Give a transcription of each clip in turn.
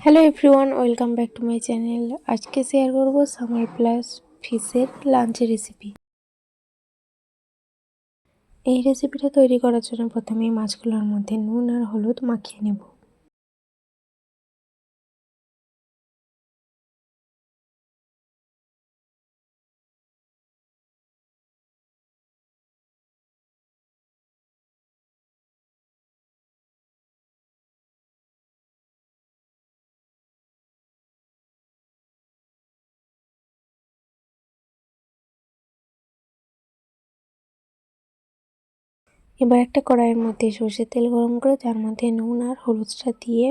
Hello everyone, welcome back to my channel. আজকে share করব summer plus ফিশের লাঞ্চের recipe. এই রেসিপিটা তৈরি করার জন্য প্রথমেই মাছগুলোর মধ্যে নুন আর হলুদ মাখিয়ে নেব। এবার একটা কড়াইয়ের মধ্যে সর্ষের তেল গরম করে তার মধ্যে নুন আর হলুদটা দিয়ে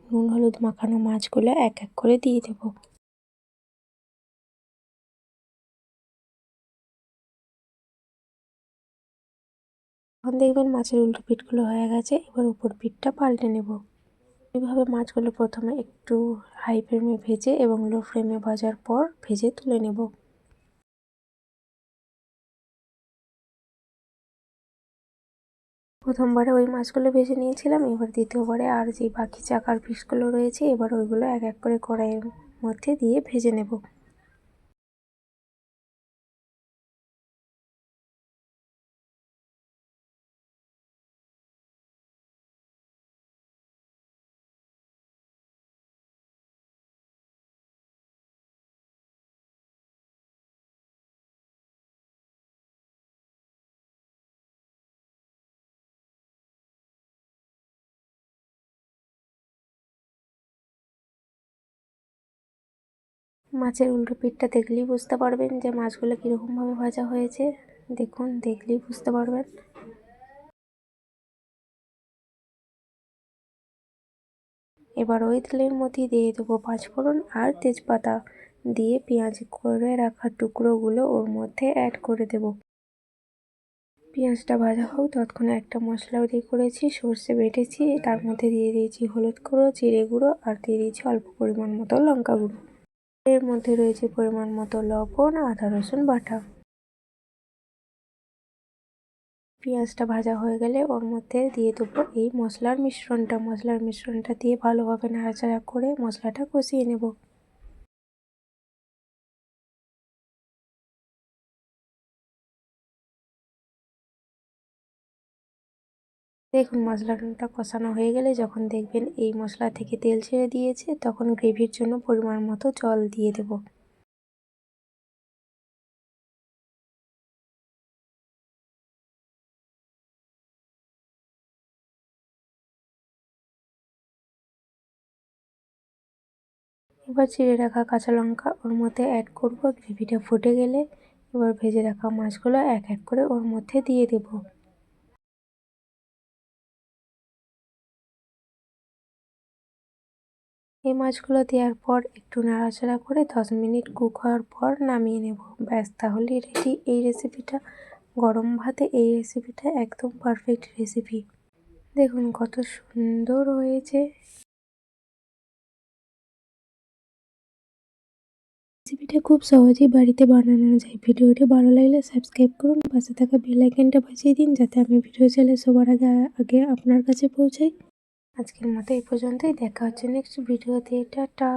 নুন হলুদ মাখানো মাছগুলো এক এক করে দিয়ে দেব। এখন দেখবেন মাছের উল্টো পিঠগুলো হয়ে গেছে, এবার উপর পিঠটা পাল্টে নেব। এইভাবে মাছগুলো প্রথমে একটু হাই ফ্লেমে ভেজে এবং লো ফ্লেমে ভাজার পর ভেজে তুলে নেব। প্রথমবারে ওই মাছগুলো ভেজে নিয়েছিলাম, এবার দ্বিতীয়বারে আর যে বাকি চাকার পিসগুলো রয়েছে এবার ওইগুলো এক এক করে কড়াইয়ের মধ্যে দিয়ে ভেজে নেব। মাছের উল্টো পিঠটা দেখলেই বুঝতে পারবেন যে মাছগুলো কীরকমভাবে ভাজা হয়েছে। দেখুন, দেখলেই বুঝতে পারবেন। এবার ওই তেলের মধ্যে দিয়ে দেবো পাঁচফোড়ন আর তেজপাতা, দিয়ে পেঁয়াজ করে রাখা টুকরোগুলো ওর মধ্যে অ্যাড করে দেব। পেঁয়াজটা ভাজা হোক ততক্ষণে একটা মশলা রেডি করেছি, সর্ষে বেটেছি, তার মধ্যে দিয়ে দিয়েছি হলুদ গুঁড়ো, জিরে গুঁড়ো আর দিয়ে দিয়েছি অল্প পরিমাণ মতো লঙ্কা গুঁড়ো। এর মধ্যে রয়েছে পরিমাণ মতো লবণ, আদা রসুন বাটা। পেঁয়াজটা ভাজা হয়ে গেলে ওর মধ্যে দিয়ে দেবো এই মশলার মিশ্রণটা দিয়ে ভালোভাবে নাড়াচাড়া করে মশলাটা কষিয়ে নেব। দেখুন, মশলাটা কষানো হয়ে গেলে যখন দেখবেন এই মশলা থেকে তেল ছেড়ে দিয়েছে তখন গ্রেভির জন্য পরিমাণ মতো জল দিয়ে দেব। এবার চিড়ে রাখা কাঁচা লঙ্কা ওর মধ্যে অ্যাড করব। গ্রেভিটা ফুটে গেলে এবার ভেজে রাখা মাছগুলো এক এক করে ওর মধ্যে দিয়ে দেব। এই মাছগুলো দেওয়ার পর একটু নাড়াচাড়া করে 10 মিনিট কুক হওয়ার পর নামিয়ে নেব। ব্যাস, তাহলেই রেডি এই রেসিপিটা। গরম ভাতে এই রেসিপিটা একদম পারফেক্ট রেসিপি। দেখুন কত সুন্দর হয়েছে। রেসিপিটা খুব সহজেই বাড়িতে বানানো যায়। ভিডিওটি ভালো লাগলে সাবস্ক্রাইব করুন, পাশে থাকা বেল আইকনটা বাজিয়ে দিন যাতে আমি ভিডিও চাইলে সবার আগে আগে আপনার কাছে পৌঁছাই। আজকের মতো এই পর্যন্তই, দেখা হচ্ছে নেক্সট ভিডিওতে। টাটা।